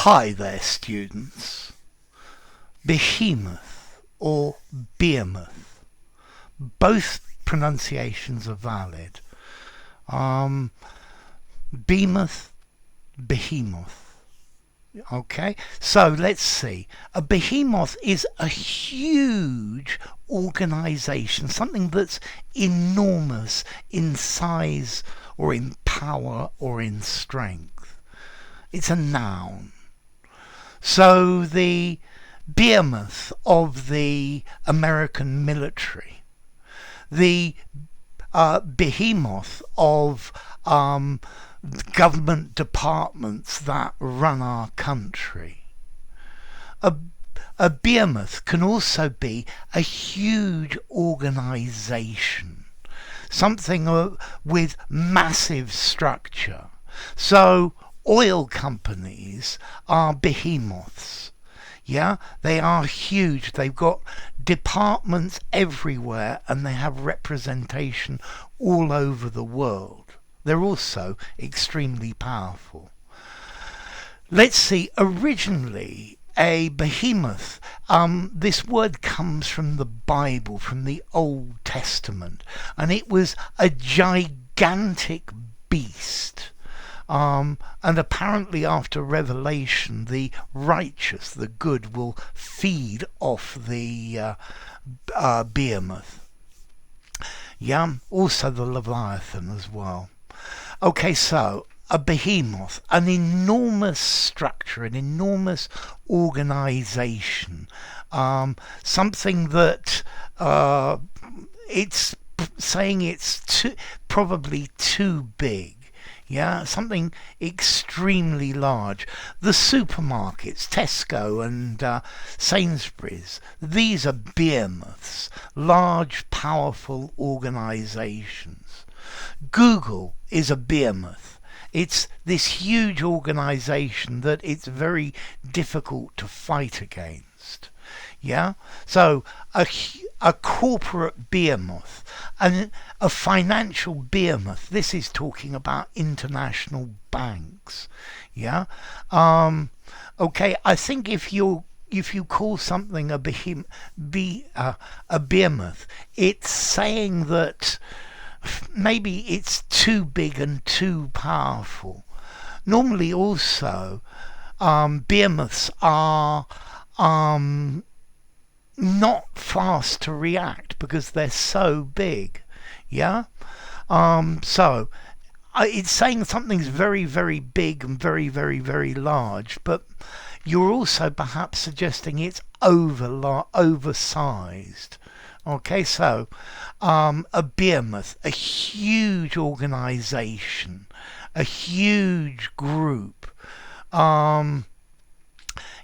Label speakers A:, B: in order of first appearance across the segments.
A: Hi there, students. Behemoth or Behemoth. Both pronunciations are valid. Behemoth, Behemoth. Okay, so let's see. A behemoth is a huge organization, something that's enormous in size or in power or in strength. It's a noun. So the behemoth of the American military, the behemoth of government departments that run our country. A behemoth can also be a huge organization, something with massive structure. So oil companies are behemoths. Yeah, they are huge. They've got departments everywhere and they have representation all over the world. They're also extremely powerful. Let's see, originally a behemoth, this word comes from the Bible, from the Old Testament, and it was a gigantic beast. And apparently after Revelation, the righteous, the good, will feed off the behemoth. Yeah, also the Leviathan as well. Okay, so a behemoth, an enormous structure, an enormous organization, something that it's saying it's probably too big. Yeah, something extremely large. The supermarkets, Tesco and Sainsbury's, these are behemoths, large, powerful organizations. Google is a behemoth. It's this huge organization that it's very difficult to fight against. Yeah, so a corporate behemoth and a financial behemoth. This is talking about international banks. Yeah. Okay. I think if you call something a behemoth, it's saying that maybe it's too big and too powerful. Normally, also, behemoths are not fast to react because they're so big. Yeah. So it's saying something's very, very big and very, very, very large, but you're also perhaps suggesting it's oversized. Okay, so a behemoth, a huge organization, a huge group.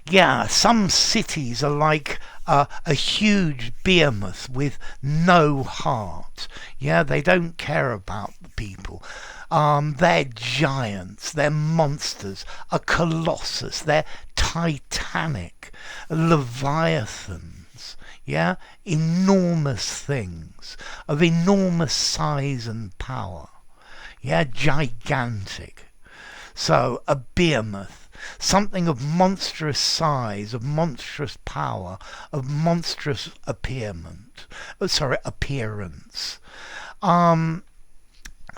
A: Yeah, some cities are like a huge behemoth with no heart. Yeah, they don't care about the people. They're giants, they're monsters, a colossus, they're titanic, leviathans. Yeah, enormous things of enormous size and power. Yeah, gigantic. So a behemoth, something of monstrous size, of monstrous power, of monstrous appearance.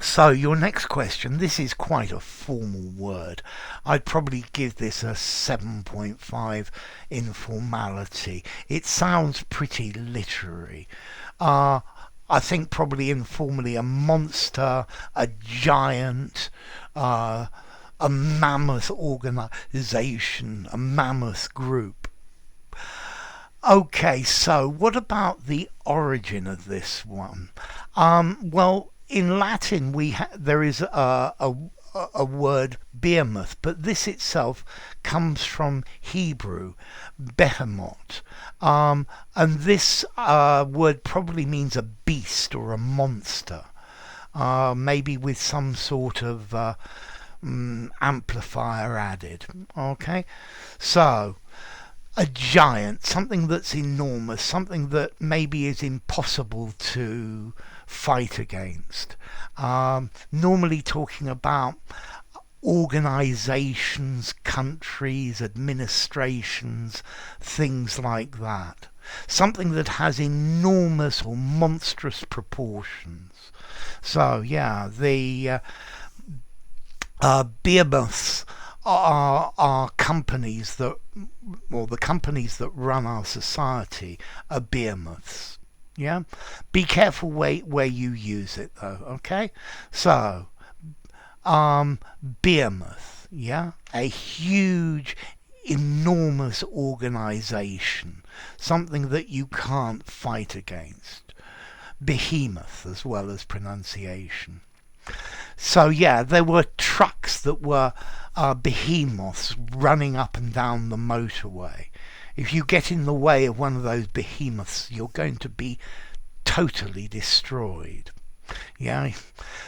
A: So your next question, this is quite a formal word. I'd probably give this a 7.5 in formality. It sounds pretty literary. I think probably informally a monster, a giant, a mammoth organization, a mammoth group. Okay, so what about the origin of this one? Well, in Latin there is a word behemoth, but this itself comes from Hebrew, Behemoth. And this word probably means a beast or a monster, maybe with some sort of amplifier added. Okay, so a giant, something that's enormous, something that maybe is impossible to fight against. Normally talking about organizations, countries, administrations, things like that. Something that has enormous or monstrous proportions. So yeah, the behemoths are companies that, or the companies that run our society are behemoths. Yeah, be careful where you use it though. Okay, so behemoth. Yeah, a huge, enormous organization, something that you can't fight against. Behemoth as well as pronunciation. So yeah, there were trucks that were behemoths running up and down the motorway. If you get in the way of one of those behemoths, you're going to be totally destroyed. Yeah.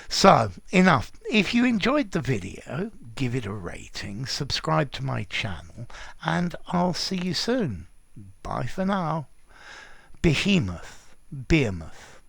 A: So enough. If you enjoyed the video, give it a rating, subscribe to my channel, and I'll see you soon. Bye for now. Behemoth. Behemoth.